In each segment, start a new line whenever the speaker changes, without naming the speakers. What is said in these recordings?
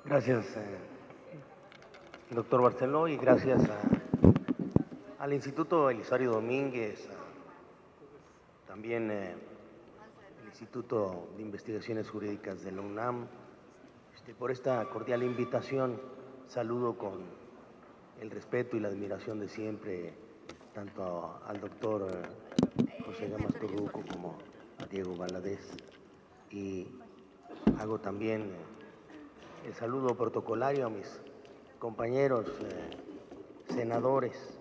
Gracias, doctor Barceló, y gracias al Instituto Elisario Domínguez, también el Instituto de Investigaciones Jurídicas de la UNAM, por esta cordial invitación. Saludo con el respeto y la admiración de siempre, tanto al doctor José Gámez Torruco como a Diego Valadez, y hago también el saludo protocolario a mis compañeros senadores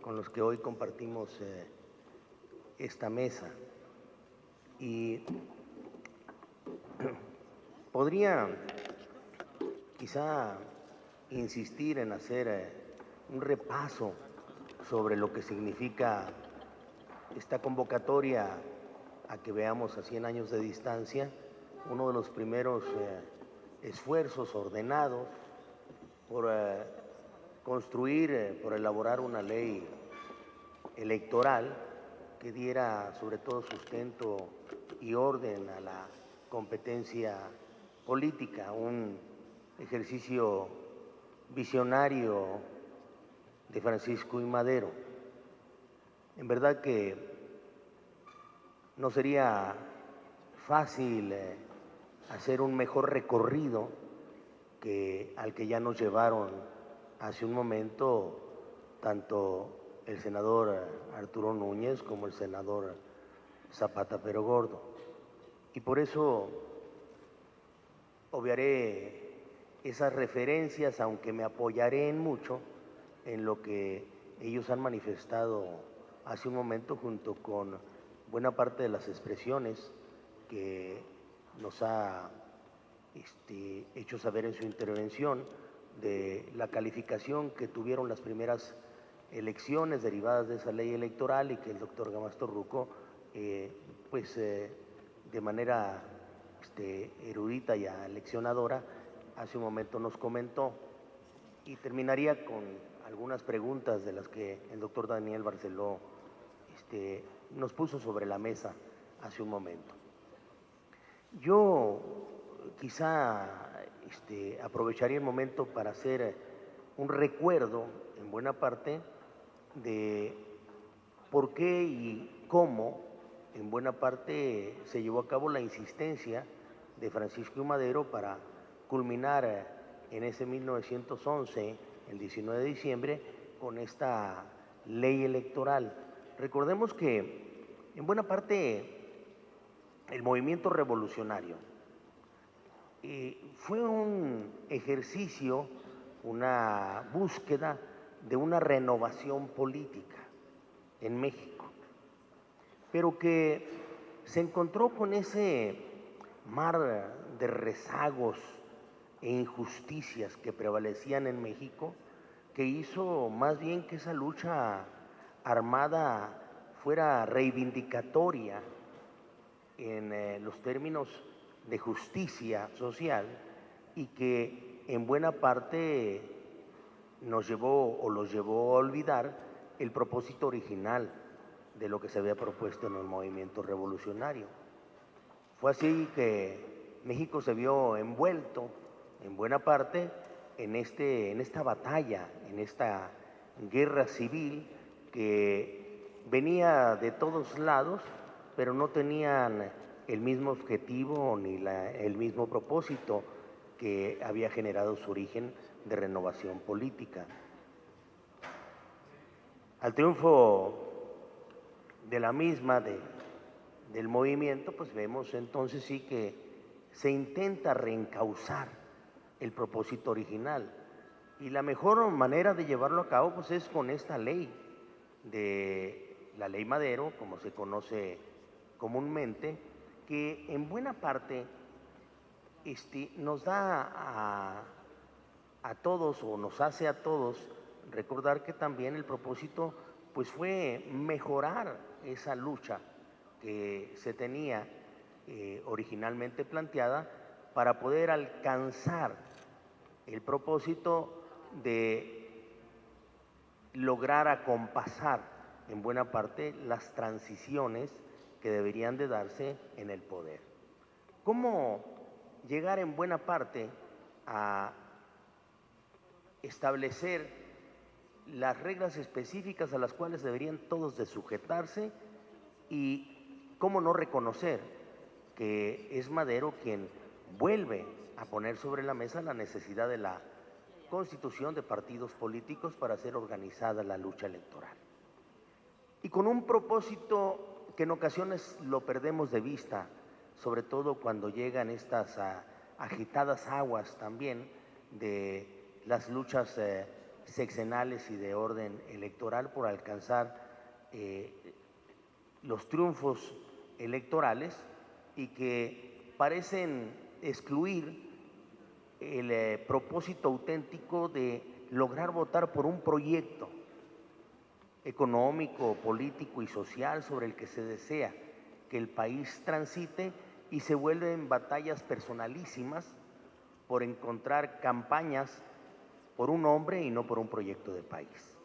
con los que hoy compartimos esta mesa. Y podría quizá insistir en hacer un repaso sobre lo que significa esta convocatoria a que veamos a 100 años de distancia, uno de los primeros esfuerzos ordenados por construir, por elaborar una ley electoral que diera sobre todo sustento y orden a la competencia política, un ejercicio visionario de Francisco I. Madero. En verdad que no sería fácil hacer un mejor recorrido que al que ya nos llevaron hace un momento tanto el senador Arturo Núñez como el senador Zapata Pero Gordo. Y por eso obviaré esas referencias, aunque me apoyaré en mucho en lo que ellos han manifestado hace un momento, junto con buena parte de las expresiones que nos ha hecho saber en su intervención de la calificación que tuvieron las primeras elecciones derivadas de esa ley electoral, y que el doctor Gámez Torruco de manera erudita y aleccionadora hace un momento nos comentó. Y terminaría con algunas preguntas de las que el doctor Daniel Barceló nos puso sobre la mesa hace un momento. Yo quizá aprovecharía el momento para hacer un recuerdo, en buena parte, de por qué y cómo, en buena parte, se llevó a cabo la insistencia de Francisco I. Madero para culminar en ese 1911, el 19 de diciembre, con esta ley electoral. Recordemos que, en buena parte, el movimiento revolucionario fue un ejercicio, una búsqueda de una renovación política en México, pero que se encontró con ese mar de rezagos e injusticias que prevalecían en México, que hizo más bien que esa lucha armada fuera reivindicatoria en los términos de justicia social, y que en buena parte nos llevó o los llevó a olvidar el propósito original de lo que se había propuesto en el movimiento revolucionario. Fue así que México se vio envuelto en buena parte en esta batalla, en esta guerra civil que venía de todos lados, pero no tenían el mismo objetivo ni el mismo propósito que había generado su origen de renovación política. Al triunfo de la misma, del movimiento, pues vemos entonces sí que se intenta reencauzar el propósito original, y la mejor manera de llevarlo a cabo pues es con esta ley, de la ley Madero, como se conoce comúnmente, que en buena parte nos da a todos, o nos hace a todos recordar que también el propósito pues fue mejorar esa lucha que se tenía originalmente planteada para poder alcanzar el propósito de lograr acompasar en buena parte las transiciones que deberían de darse en el poder. ¿Cómo llegar en buena parte a establecer las reglas específicas a las cuales deberían todos de sujetarse y cómo no reconocer que es Madero quien vuelve a poner sobre la mesa la necesidad de la constitución de partidos políticos para hacer organizada la lucha electoral. Y con un propósito que en ocasiones lo perdemos de vista, sobre todo cuando llegan estas agitadas aguas también de las luchas sexenales y de orden electoral por alcanzar los triunfos electorales y que parecen excluir el propósito auténtico de lograr votar por un proyecto económico, político y social sobre el que se desea que el país transite, y se vuelven batallas personalísimas por encontrar campañas por un hombre y no por un proyecto de país.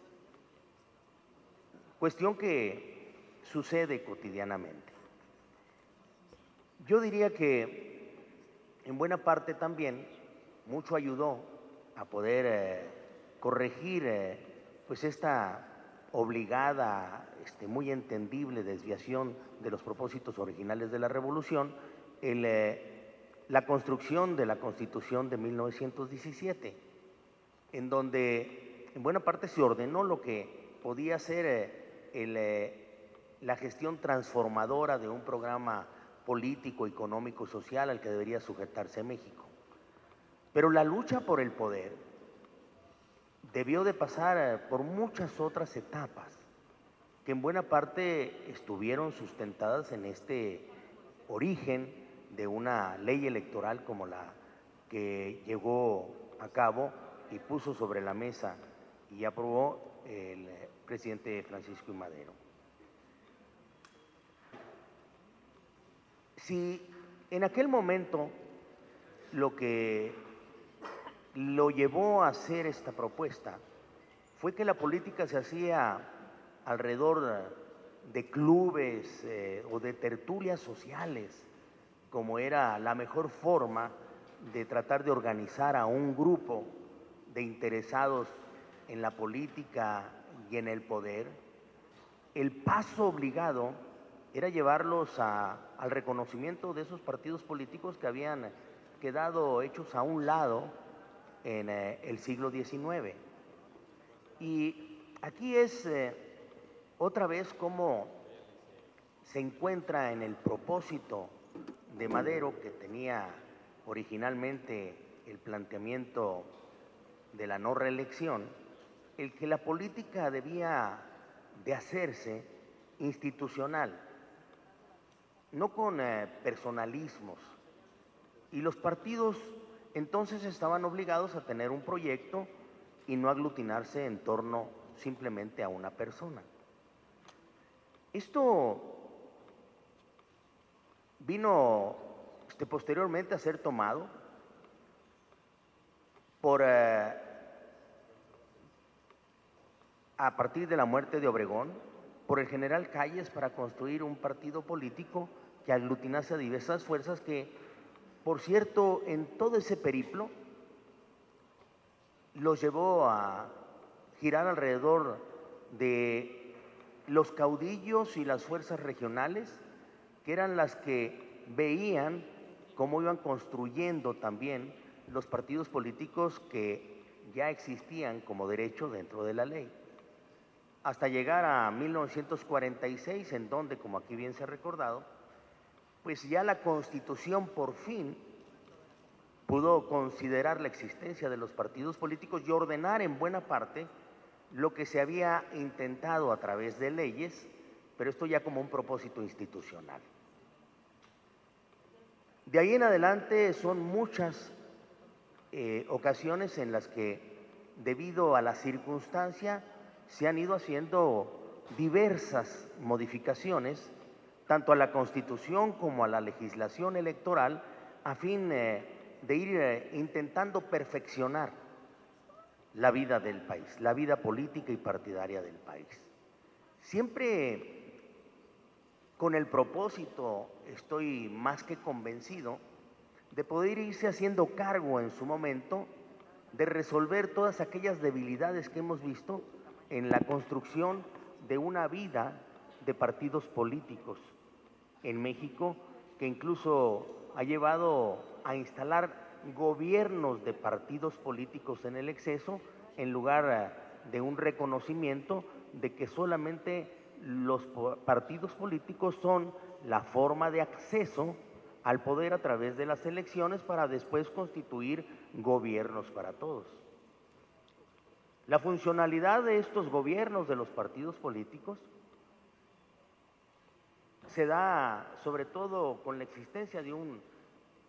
Cuestión que sucede cotidianamente. Yo diría que en buena parte también mucho ayudó a poder corregir pues esta obligada, muy entendible desviación de los propósitos originales de la revolución, la construcción de la Constitución de 1917, en donde en buena parte se ordenó lo que podía ser la gestión transformadora de un programa político, económico, social al que debería sujetarse México. Pero la lucha por el poder debió de pasar por muchas otras etapas que en buena parte estuvieron sustentadas en este origen de una ley electoral como la que llegó a cabo y puso sobre la mesa y aprobó el presidente Francisco I. Madero. Si en aquel momento lo que lo llevó a hacer esta propuesta fue que la política se hacía alrededor de clubes o de tertulias sociales, como era la mejor forma de tratar de organizar a un grupo de interesados en la política y en el poder, el paso obligado era llevarlos al reconocimiento de esos partidos políticos que habían quedado hechos a un lado en el siglo XIX. Y aquí es otra vez cómo se encuentra en el propósito de Madero, que tenía originalmente el planteamiento de la no reelección, el que la política debía de hacerse institucional, no con personalismos, y los partidos entonces estaban obligados a tener un proyecto y no aglutinarse en torno simplemente a una persona. Esto vino posteriormente a ser tomado por a partir de la muerte de Obregón, por el general Calles, para construir un partido político que aglutinase a diversas fuerzas que, por cierto, en todo ese periplo los llevó a girar alrededor de los caudillos y las fuerzas regionales, que eran las que veían cómo iban construyendo también los partidos políticos que ya existían como derecho dentro de la ley. Hasta llegar a 1946, en donde, como aquí bien se ha recordado, pues ya la Constitución por fin pudo considerar la existencia de los partidos políticos y ordenar en buena parte lo que se había intentado a través de leyes, pero esto ya como un propósito institucional. De ahí en adelante son muchas ocasiones en las que, debido a la circunstancia, se han ido haciendo diversas modificaciones, tanto a la Constitución como a la legislación electoral, a fin de ir intentando perfeccionar la vida del país, la vida política y partidaria del país. Siempre con el propósito, estoy más que convencido, de poder irse haciendo cargo en su momento de resolver todas aquellas debilidades que hemos visto en la construcción de una vida de partidos políticos en México, que incluso ha llevado a instalar gobiernos de partidos políticos en el exceso, en lugar de un reconocimiento de que solamente los partidos políticos son la forma de acceso al poder a través de las elecciones para después constituir gobiernos para todos. La funcionalidad de estos gobiernos de los partidos políticos se da sobre todo con la existencia de un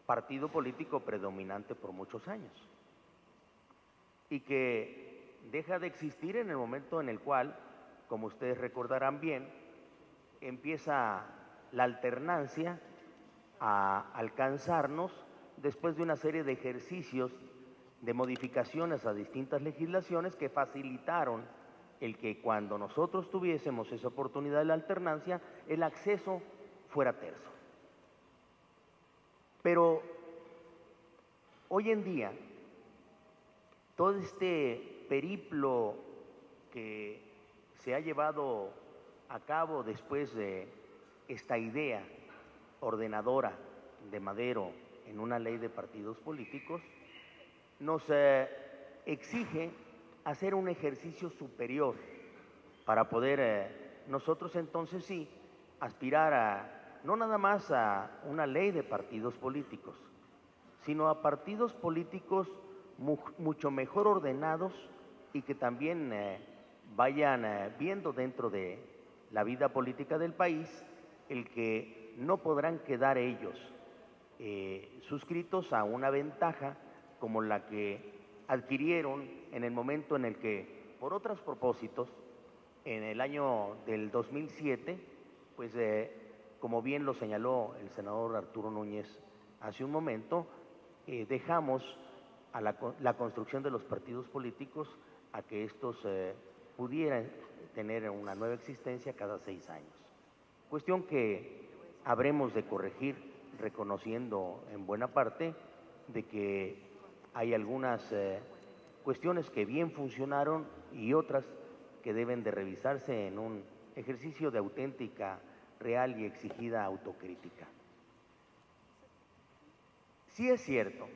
partido político predominante por muchos años y que deja de existir en el momento en el cual, como ustedes recordarán bien, empieza la alternancia a alcanzarnos después de una serie de ejercicios de modificaciones a distintas legislaciones que facilitaron el que cuando nosotros tuviésemos esa oportunidad de la alternancia, el acceso fuera terso. Pero hoy en día, todo este periplo que se ha llevado a cabo después de esta idea ordenadora de Madero en una ley de partidos políticos, nos exige hacer un ejercicio superior para poder nosotros entonces sí aspirar a no nada más a una ley de partidos políticos, sino a partidos políticos mucho mejor ordenados y que también vayan viendo dentro de la vida política del país el que no podrán quedar ellos suscritos a una ventaja como la que adquirieron en el momento en el que, por otros propósitos, en el año del 2007, pues como bien lo señaló el senador Arturo Núñez hace un momento, dejamos a la construcción de los partidos políticos a que estos pudieran tener una nueva existencia cada 6 años. Cuestión que habremos de corregir, reconociendo en buena parte de que hay algunas cuestiones que bien funcionaron y otras que deben de revisarse en un ejercicio de auténtica, real y exigida autocrítica. Sí es cierto,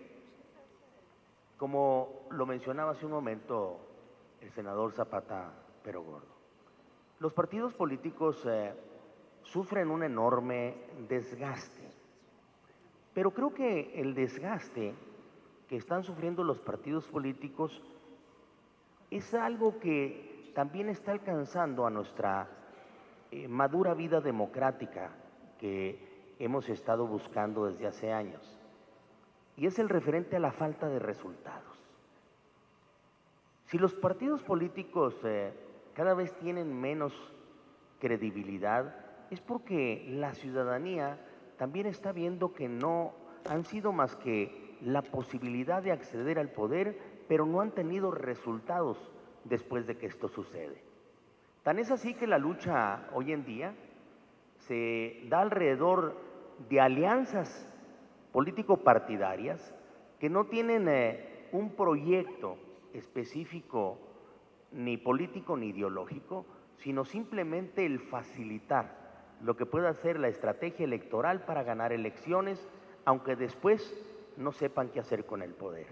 como lo mencionaba hace un momento el senador Zapata Pero Gordo, los partidos políticos sufren un enorme desgaste, pero creo que el desgaste que están sufriendo los partidos políticos es algo que también está alcanzando a nuestra madura vida democrática que hemos estado buscando desde hace años, y es el referente a la falta de resultados. Si los partidos políticos cada vez tienen menos credibilidad, es porque la ciudadanía también está viendo que no han sido más que la posibilidad de acceder al poder, pero no han tenido resultados después de que esto sucede. Tan es así que la lucha hoy en día se da alrededor de alianzas político-partidarias que no tienen un proyecto específico ni político ni ideológico, sino simplemente el facilitar lo que pueda ser la estrategia electoral para ganar elecciones, aunque después no sepan qué hacer con el poder.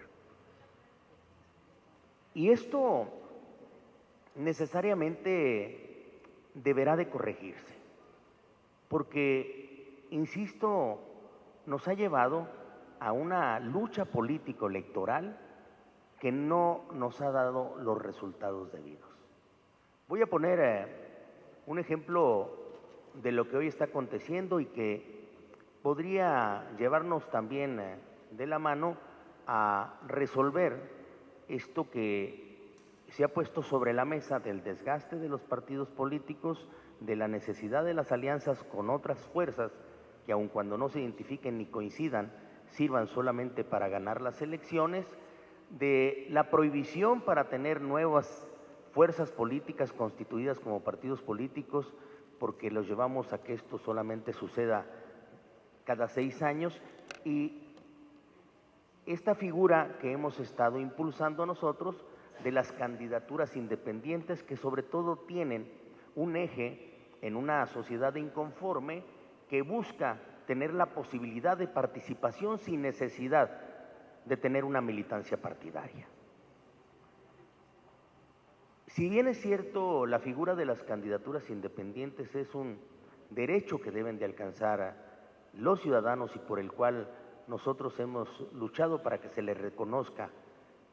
Y esto necesariamente deberá de corregirse, porque, insisto, nos ha llevado a una lucha político-electoral que no nos ha dado los resultados debidos. Voy a poner un ejemplo de lo que hoy está aconteciendo y que podría llevarnos también de la mano a resolver esto que se ha puesto sobre la mesa del desgaste de los partidos políticos, de la necesidad de las alianzas con otras fuerzas que aun cuando no se identifiquen ni coincidan, sirvan solamente para ganar las elecciones, de la prohibición para tener nuevas fuerzas políticas constituidas como partidos políticos, porque los llevamos a que esto solamente suceda cada 6 años, y esta figura que hemos estado impulsando nosotros de las candidaturas independientes, que sobre todo tienen un eje en una sociedad inconforme que busca tener la posibilidad de participación sin necesidad de tener una militancia partidaria. Si bien es cierto, la figura de las candidaturas independientes es un derecho que deben de alcanzar los ciudadanos y por el cual nosotros hemos luchado para que se les reconozca,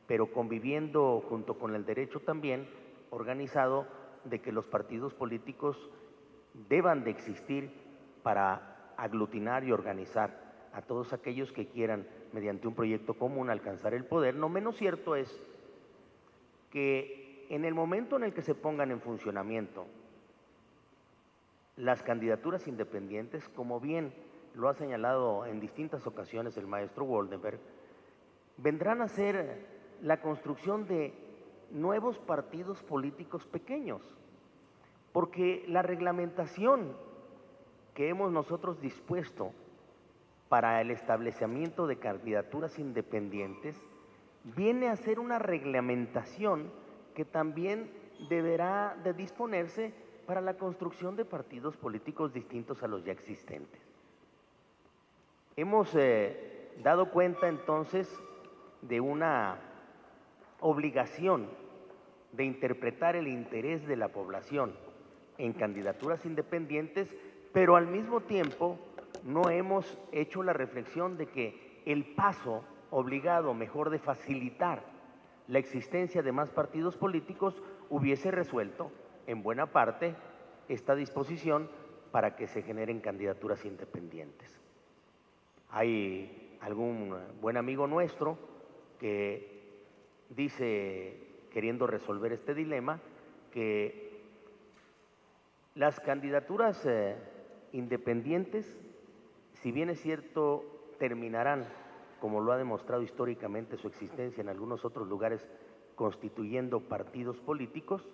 pero conviviendo junto con el derecho también organizado de que los partidos políticos deban de existir para aglutinar y organizar a todos aquellos que quieran, mediante un proyecto común, alcanzar el poder. No menos cierto es que en el momento en el que se pongan en funcionamiento las candidaturas independientes, como bien lo ha señalado en distintas ocasiones el maestro Woldenberg, vendrán a ser la construcción de nuevos partidos políticos pequeños, porque la reglamentación que hemos nosotros dispuesto para el establecimiento de candidaturas independientes viene a ser una reglamentación que también deberá de disponerse para la construcción de partidos políticos distintos a los ya existentes. Hemos dado cuenta entonces de una obligación de interpretar el interés de la población en candidaturas independientes, pero al mismo tiempo no hemos hecho la reflexión de que el paso obligado, mejor de facilitar la existencia de más partidos políticos, hubiese resuelto en buena parte esta disposición para que se generen candidaturas independientes. Hay algún buen amigo nuestro que dice, queriendo resolver este dilema, que las candidaturas independientes, si bien es cierto, terminarán, como lo ha demostrado históricamente su existencia en algunos otros lugares, constituyendo partidos políticos,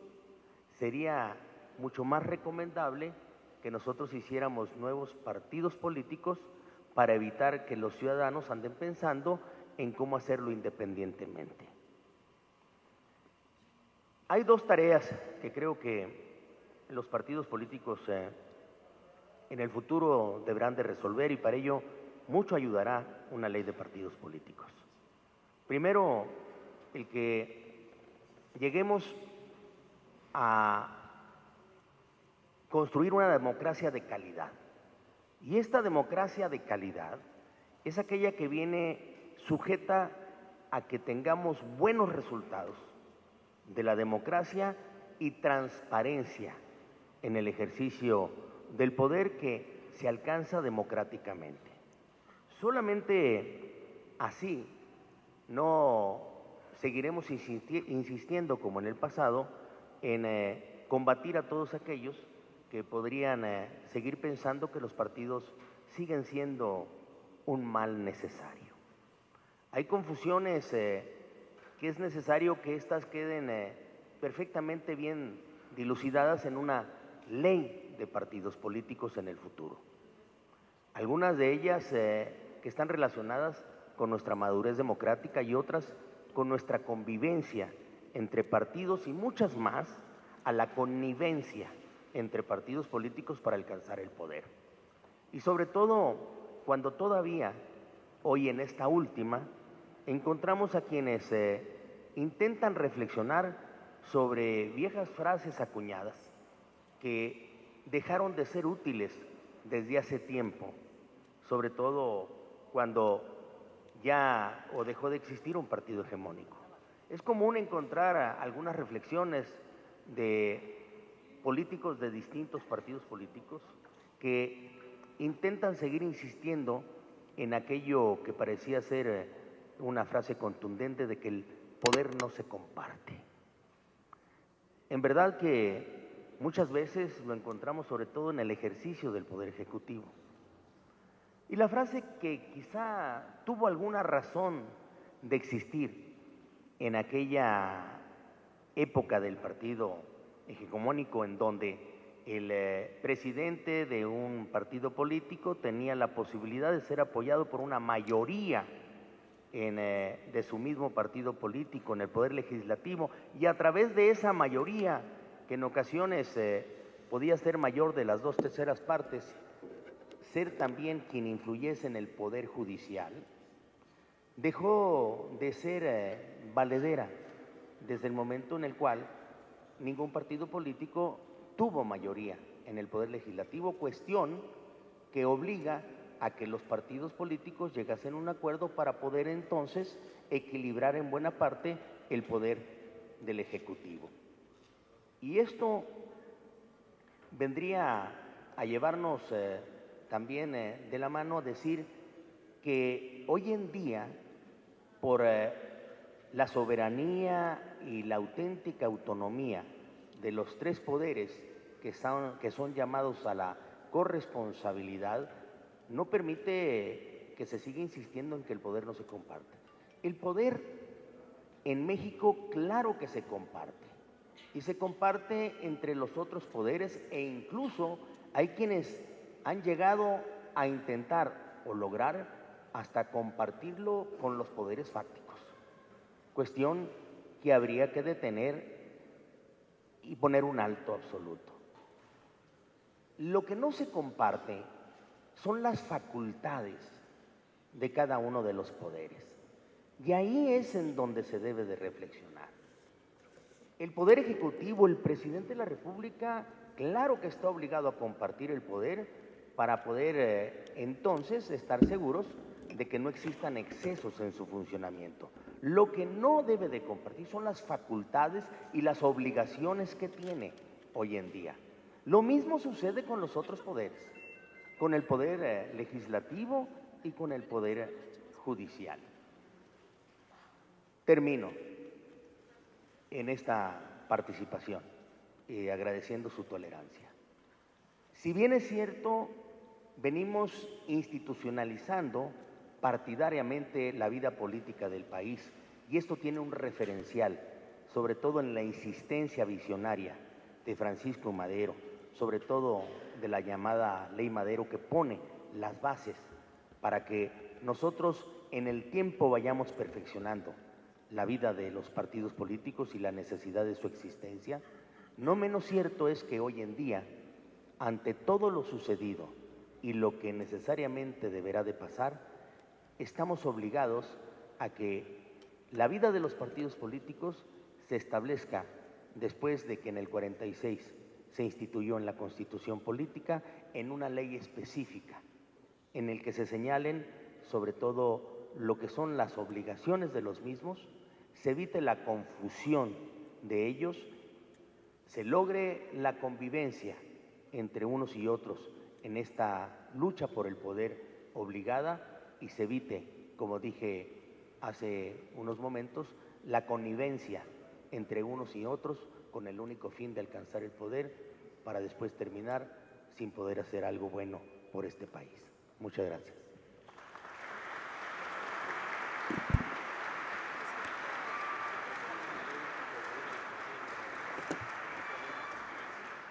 sería mucho más recomendable que nosotros hiciéramos nuevos partidos políticos para evitar que los ciudadanos anden pensando en cómo hacerlo independientemente. Hay dos tareas que creo que los partidos políticos en el futuro deberán de resolver, y para ello mucho ayudará una ley de partidos políticos. Primero, el que lleguemos a construir una democracia de calidad. Y esta democracia de calidad es aquella que viene sujeta a que tengamos buenos resultados de la democracia y transparencia en el ejercicio del poder que se alcanza democráticamente. Solamente así no seguiremos insistiendo como en el pasado en combatir a todos aquellos que podrían seguir pensando que los partidos siguen siendo un mal necesario. Hay confusiones que es necesario que éstas queden perfectamente bien dilucidadas en una ley de partidos políticos en el futuro. Algunas de ellas que están relacionadas con nuestra madurez democrática y otras con nuestra convivencia entre partidos, y muchas más a la connivencia entre partidos políticos para alcanzar el poder. Y sobre todo cuando todavía, hoy en esta última, encontramos a quienes intentan reflexionar sobre viejas frases acuñadas que dejaron de ser útiles desde hace tiempo, sobre todo cuando ya o dejó de existir un partido hegemónico. Es común encontrar algunas reflexiones de políticos de distintos partidos políticos que intentan seguir insistiendo en aquello que parecía ser una frase contundente de que el poder no se comparte. En verdad que muchas veces lo encontramos sobre todo en el ejercicio del poder ejecutivo. Y la frase que quizá tuvo alguna razón de existir en aquella época del partido hegemónico, en donde el presidente de un partido político tenía la posibilidad de ser apoyado por una mayoría de su mismo partido político en el Poder Legislativo, y a través de esa mayoría, que en ocasiones podía ser mayor de las 2/3 partes, ser también quien influyese en el Poder Judicial, dejó de ser valedera desde el momento en el cual ningún partido político tuvo mayoría en el Poder Legislativo, cuestión que obliga a que los partidos políticos llegasen a un acuerdo para poder entonces equilibrar en buena parte el poder del Ejecutivo. Y esto vendría a llevarnos también de la mano a decir que hoy en día, por la soberanía y la auténtica autonomía de los tres poderes que son llamados a la corresponsabilidad, no permite que se siga insistiendo en que el poder no se comparte. El poder en México, claro que se comparte, y se comparte entre los otros poderes, e incluso hay quienes han llegado a intentar o lograr hasta compartirlo con los poderes fácticos, cuestión que habría que detener y poner un alto absoluto. Lo que no se comparte son las facultades de cada uno de los poderes, y ahí es en donde se debe de reflexionar. El Poder Ejecutivo, el presidente de la República, claro que está obligado a compartir el poder para poder entonces estar seguros de que no existan excesos en su funcionamiento. Lo que no debe de compartir son las facultades y las obligaciones que tiene hoy en día. Lo mismo sucede con los otros poderes, con el Poder Legislativo y con el Poder Judicial. Termino en esta participación agradeciendo su tolerancia. Si bien es cierto, venimos institucionalizando partidariamente la vida política del país, y esto tiene un referencial, sobre todo en la insistencia visionaria de Francisco Madero, sobre todo de la llamada Ley Madero, que pone las bases para que nosotros en el tiempo vayamos perfeccionando la vida de los partidos políticos y la necesidad de su existencia. No menos cierto es que hoy en día, ante todo lo sucedido y lo que necesariamente deberá de pasar, estamos obligados a que la vida de los partidos políticos se establezca después de que en el 46 se instituyó en la Constitución Política en una ley específica, en el que se señalen sobre todo lo que son las obligaciones de los mismos, se evite la confusión de ellos, se logre la convivencia entre unos y otros en esta lucha por el poder obligada, y se evite, como dije hace unos momentos, la connivencia entre unos y otros con el único fin de alcanzar el poder para después terminar sin poder hacer algo bueno por este país. Muchas gracias.